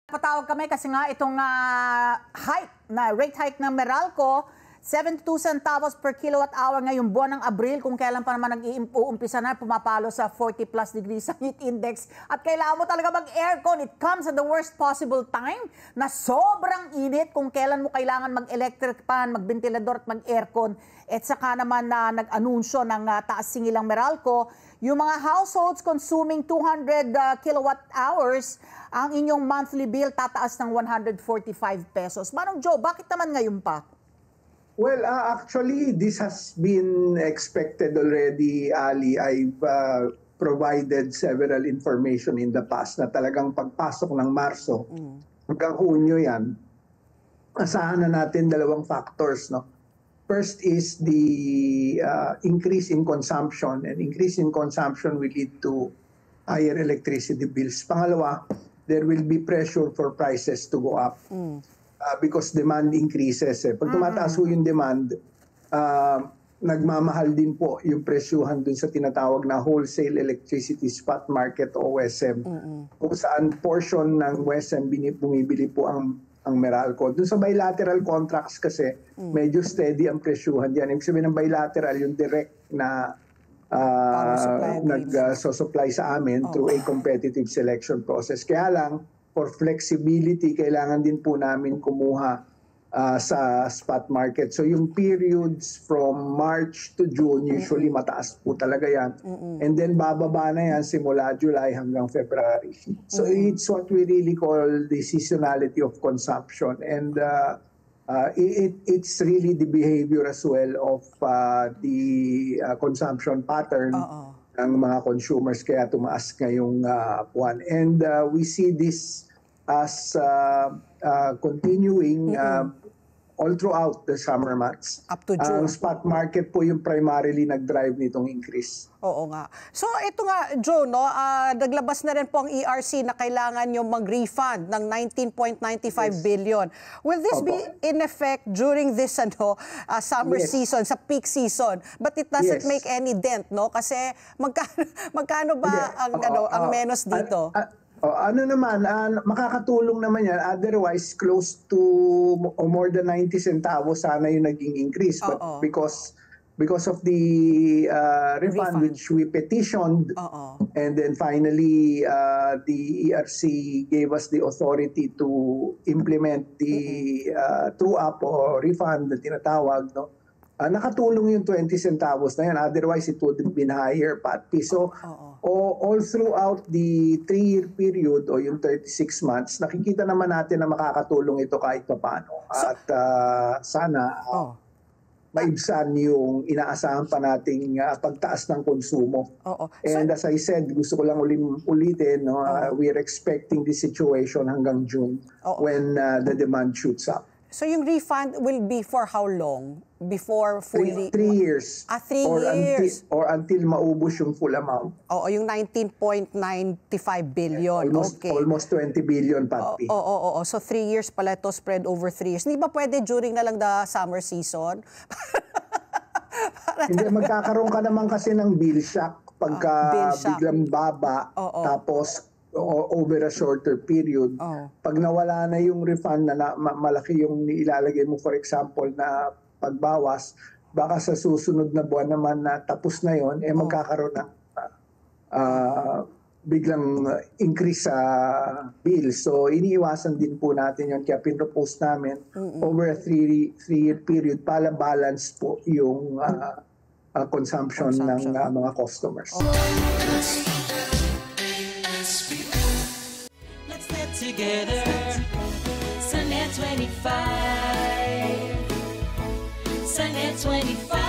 Patawag kami kasi nga itong rate hike ng Meralco, 72 centavos per kilowatt hour ngayong buwan ng Abril, kung kailan pa naman nag-uumpisa na, pumapalo sa 40 plus degrees ang heat index. At kailangan mo talaga mag-aircon. It comes at the worst possible time na sobrang init kung kailan mo kailangan mag-electric fan, mag-ventilador at mag-aircon. At saka naman na nag-anunsyo ng taas singilang Meralco, yung mga households consuming 200 kilowatt hours, ang inyong monthly bill tataas ng 145 pesos. Manong Joe, bakit naman ngayon pa? Well, actually, this has been expected already, Ali. I've provided several information in the past na talagang pagpasok ng Marso hanggang Hunyo yan, asahan na natin dalawang factors. No? First is the increase in consumption, and increase in consumption will lead to higher electricity bills. Pangalawa, there will be pressure for prices to go up. Because demand increases. Pag tumataas po yung demand, nagmamahal din po yung presyuhan dun sa tinatawag na wholesale electricity spot market o WESM. Kung saan portion ng WESM bumibili po ang Meralco. Dun sa bilateral contracts kasi, medyo steady ang presyuhan diyan. Ibig sabihin ng bilateral, yung direct na nag-supply sa amin through a competitive selection process. Kaya lang, for flexibility, kailangan din po namin kumuha sa spot market. So yung periods from March to June, usually mataas po talaga yan. And then bababa na yan simula July hanggang February. So it's what we really call the seasonality of consumption. And it's really the behavior as well of the consumption pattern ng mga consumers, kaya tumaas ngayong buwan. And we see this as continuing all throughout the summer months. Up to June. Ang spot market po yung primarily nag-drive nitong increase. Oo nga. So ito nga, Joe, no, naglabas na rin po ang ERC na kailangan yung mag-refund ng 19.95 billion. Will this be in effect during this summer season, sa peak season? But it doesn't make any dent, no? Kasi magkano ba ang menos dito? Ano naman, makakatulong naman yan. Otherwise, close to more than 90 centavos sana yung naging increase. But because of the refund which we petitioned, and then finally the ERC gave us the authority to implement the true-up or refund na tinatawag, no? Nakatulong yung 20 centavos na yan. Otherwise, it would have been higher, Patpi. So, all throughout the 3-year period o yung 36 months, nakikita naman natin na makakatulong ito kahit paano. At sana maibsan yung inaasahan pa nating pagtaas ng konsumo. And as I said, gusto ko lang ulitin, no, we're expecting this situation hanggang June when the demand shoots up. So yung refund will be for how long? Before fully... 3 years. 3 years. Or until maubos yung full amount. Oo, yung 19.95 billion. Almost 20 billion, Patpi. Oo. So 3 years pala ito, spread over 3 years. Hindi ba pwede during na lang the summer season? Hindi, magkakaroon ka naman kasi ng bill shock pagka biglang baba, tapos over a shorter period. Pag nawala na yung refund na malaki yung ilalagay mo, for example, na pagbawas, baka sa susunod na buwan naman na tapos na yon, magkakaroon ng biglang increase sa bill. So iniiwasan din po natin yun. Kaya pinropose namin over a 3-year period para balance po yung consumption ng mga customers. Let's get together, Sunnet 25. Sunnet 25.